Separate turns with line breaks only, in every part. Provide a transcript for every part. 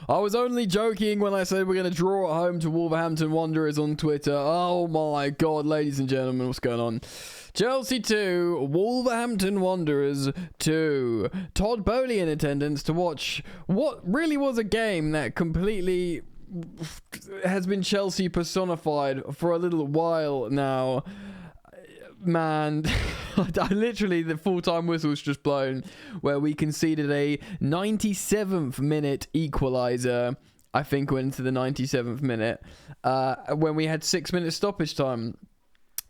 I was only joking when I said we're going to draw at home to Wolverhampton Wanderers on Twitter. Oh my God, ladies and gentlemen, what's going on? Chelsea 2, Wolverhampton Wanderers 2. Todd Boehly in attendance to watch what really was a game that completely has been Chelsea personified for a little while now. Man, I literally, the full-time whistle's just blown, where we conceded a 97th minute equaliser. I think went into the 97th minute, when we had 6 minutes stoppage time.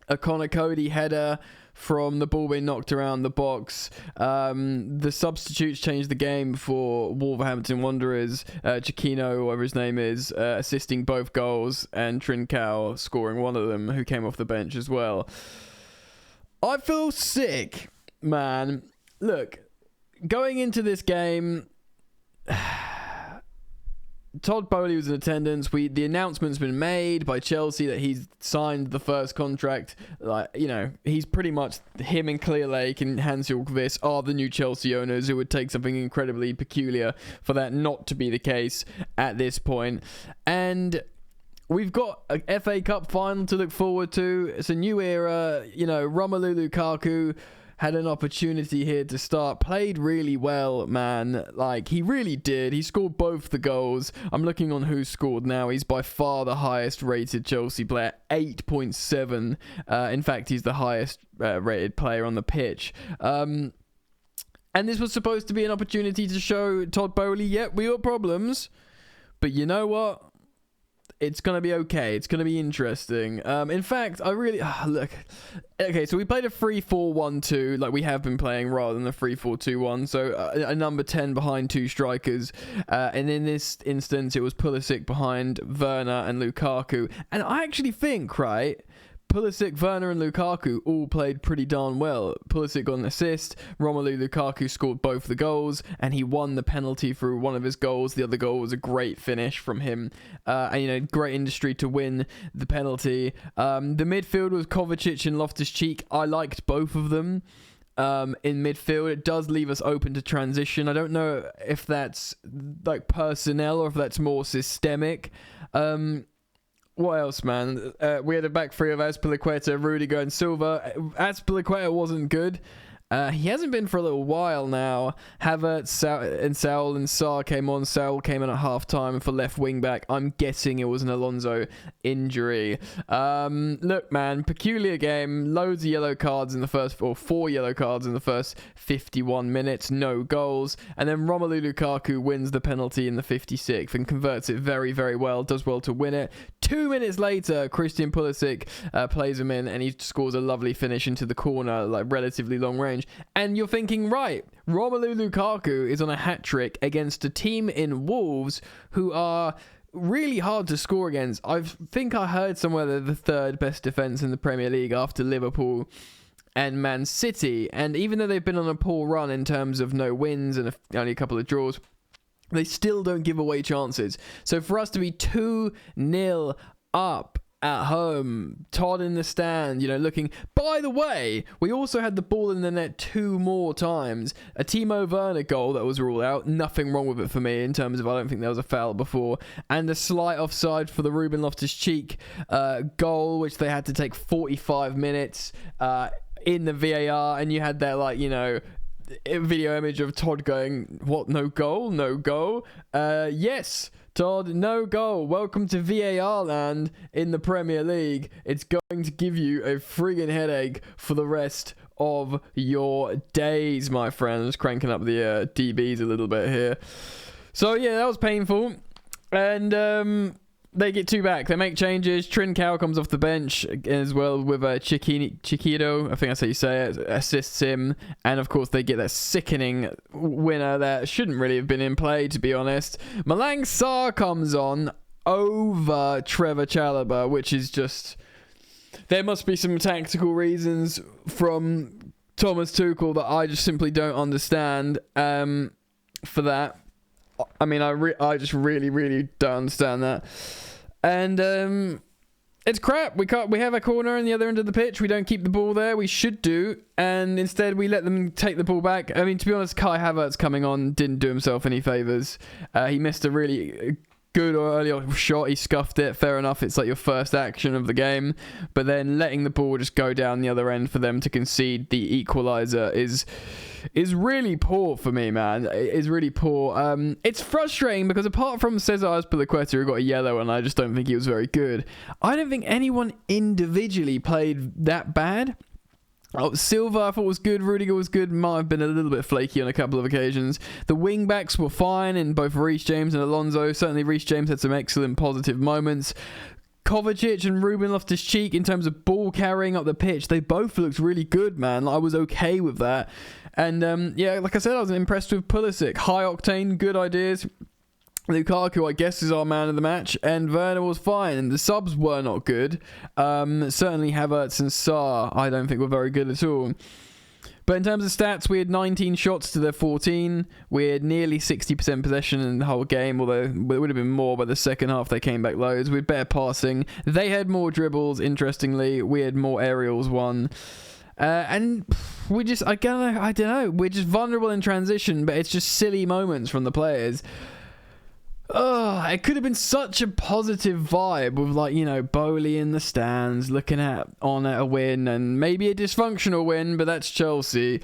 A Connor Cody header from the ball being knocked around the box. The substitutes changed the game for Wolverhampton Wanderers. Chiquino, whatever his name is, assisting both goals, and Trincao scoring one of them, who came off the bench as well. I feel sick, man. Look, going into this game, Todd Boehly was in attendance. The announcement's been made by Chelsea that he's signed the first contract. Like, you know, he's pretty much, him and Clear Lake and Hans-Jörg are the new Chelsea owners. It would take something incredibly peculiar for that not to be the case at this point. And we've got a FA Cup final to look forward to. It's a new era. You know, Romelu Lukaku had an opportunity here to start. Played really well, man. Like, he really did. He scored both the goals. I'm looking on who scored now. He's by far the highest rated Chelsea player, 8.7. In fact, he's the highest rated player on the pitch. And this was supposed to be an opportunity to show Todd Boehly, yep, we got problems. But you know what? It's going to be okay. It's going to be interesting. In fact, I really... look. Okay, so we played a 3-4-1-2 like we have been playing rather than a 3-4-2-1. So a number 10 behind two strikers. And in this instance, it was Pulisic behind Werner and Lukaku. And I actually think, right... Pulisic, Werner and Lukaku all played pretty darn well. Pulisic got an assist, Romelu Lukaku scored both the goals, and he won the penalty through one of his goals. The other goal was a great finish from him. And, you know, great industry to win the penalty. The midfield was Kovacic and Loftus-Cheek. I liked both of them. In midfield, it does leave us open to transition. I don't know if that's like personnel or if that's more systemic. What else, man? We had a back three of Azpilicueta, Rudiger and Silva. Azpilicueta wasn't good. He hasn't been for a little while now. Havertz, Saul and Sarr came on. Saul came in at half-time for left wing-back. I'm guessing it was an Alonso injury. Look, man, peculiar game. Loads of yellow cards in the first... or 4 yellow cards in the first 51 minutes. No goals. And then Romelu Lukaku wins the penalty in the 56th and converts it very, very well. Does well to win it. 2 minutes later, Christian Pulisic plays him in and he scores a lovely finish into the corner, like relatively long range. And you're thinking, right, Romelu Lukaku is on a hat-trick against a team in Wolves who are really hard to score against. I think I heard somewhere they're the third best defence in the Premier League after Liverpool and Man City. And even though they've been on a poor run in terms of no wins and only a couple of draws, they still don't give away chances. So for us to be 2-0 up at home, Todd in the stand, you know, looking... By the way, we also had the ball in the net 2 more times. A Timo Werner goal that was ruled out. Nothing wrong with it for me in terms of I don't think there was a foul before. And a slight offside for the Ruben Loftus-Cheek goal, which they had to take 45 minutes in the VAR. And you had that, like, you know... video image of Todd going, what, no goal? No goal? Yes, Todd, no goal. Welcome to VAR land in the Premier League. It's going to give you a friggin' headache for the rest of your days, my friends. Cranking up the DBs a little bit here. So, yeah, that was painful. And, they get 2 back. They make changes. Trincao comes off the bench as well with Chiquito, I think that's how you say it, assists him. And of course, they get that sickening winner that shouldn't really have been in play, to be honest. Malang Sarr comes on over Trevor Chalobah, which is just... There must be some tactical reasons from Thomas Tuchel that I just simply don't understand for that. I mean, I just really, really don't understand that. And it's crap. We have a corner in the other end of the pitch. We don't keep the ball there. We should do, and instead we let them take the ball back. I mean, to be honest, Kai Havertz coming on didn't do himself any favours. He missed a really good early shot. He scuffed it. Fair enough. It's like your first action of the game, but then letting the ball just go down the other end for them to concede the equaliser is really poor for me, man. It is really poor. It's frustrating because apart from Cesar Azpilicueta, who got a yellow, and I just don't think he was very good, I don't think anyone individually played that bad. Silva, I thought was good. Rudiger was good. Might have been a little bit flaky on a couple of occasions. The wing backs were fine in both Reece James and Alonso. Certainly Reece James had some excellent positive moments. Kovacic and Ruben Loftus-Cheek, in terms of ball carrying up the pitch, they both looked really good, man. I was okay with that. And yeah, like I said, I was impressed with Pulisic. High octane, good ideas. Lukaku, I guess, is our man of the match, and Werner was fine, and the subs were not good. Certainly Havertz and Sarr, I don't think were very good at all. But in terms of stats, we had 19 shots to their 14. We had nearly 60% possession in the whole game, although it would have been more by the second half. They came back loads. We had better passing. They had more dribbles, interestingly. We had more aerials won. And we just, I don't know. We're just vulnerable in transition, but it's just silly moments from the players. Oh, it could have been such a positive vibe with, like, you know, Boehly in the stands looking at a win, and maybe a dysfunctional win, but that's Chelsea.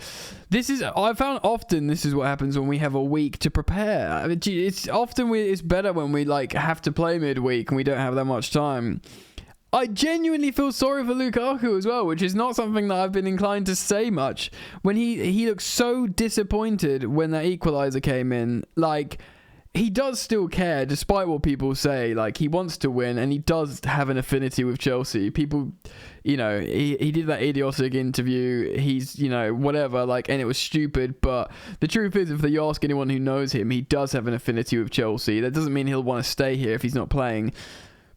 I found often this is what happens when we have a week to prepare. I mean, it's better when we like have to play midweek and we don't have that much time. I genuinely feel sorry for Lukaku as well, which is not something that I've been inclined to say much. When he looked so disappointed when that equaliser came in, like, he does still care, despite what people say. Like, he wants to win, and he does have an affinity with Chelsea. People, you know, he did that idiotic interview. He's, you know, whatever, like, and it was stupid. But the truth is, if you ask anyone who knows him, he does have an affinity with Chelsea. That doesn't mean he'll want to stay here if he's not playing.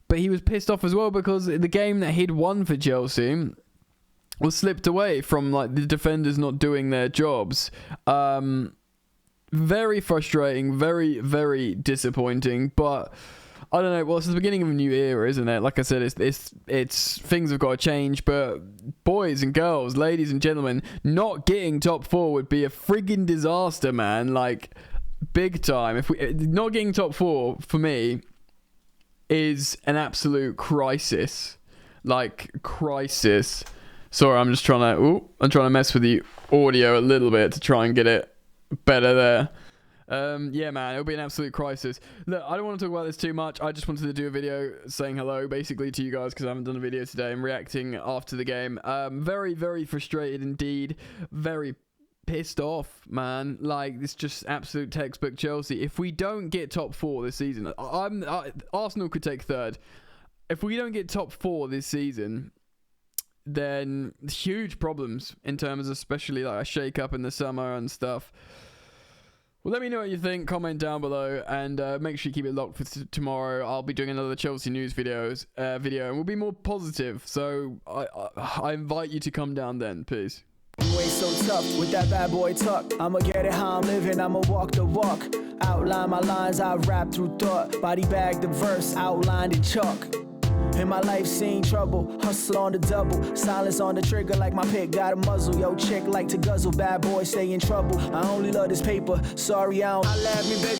But he was pissed off as well because the game that he'd won for Chelsea was slipped away from, like, the defenders not doing their jobs. Very frustrating, very, very disappointing, but I don't know. Well, it's the beginning of a new era, isn't it? Like I said, it's things have got to change. But boys and girls, ladies and gentlemen, not getting top 4 would be a friggin' disaster, man. Like, big time. If we not getting top 4 for me is an absolute crisis. Like, crisis. Sorry, I'm trying to mess with the audio a little bit to try and get it better there. Yeah, man, it'll be an absolute crisis. Look, I don't want to talk about this too much. I just wanted to do a video saying hello basically to you guys because I haven't done a video today and reacting after the game. Very, very frustrated indeed. Very pissed off, man. Like, it's just absolute textbook Chelsea. If we don't get top 4 this season, Arsenal could take third. If we don't get top 4 this season, then huge problems in terms of especially like a shake up in the summer and stuff. Well, let me know what you think. Comment down below, and make sure you keep it locked for tomorrow. I'll be doing another Chelsea news video, and we'll be more positive. So I invite you to come down then. Peace.
You ain't so tough with that bad boy tuck. I'ma get it how I'm living. I'ma walk the walk. Outline my lines. I rap through thought. Body bag the verse. Outlined in chalk. In my life seen trouble, hustle on the double, silence on the trigger like my pick got a muzzle. Yo, chick like to guzzle, bad boy stay in trouble. I only love this paper, sorry I don't. I laugh me, baby.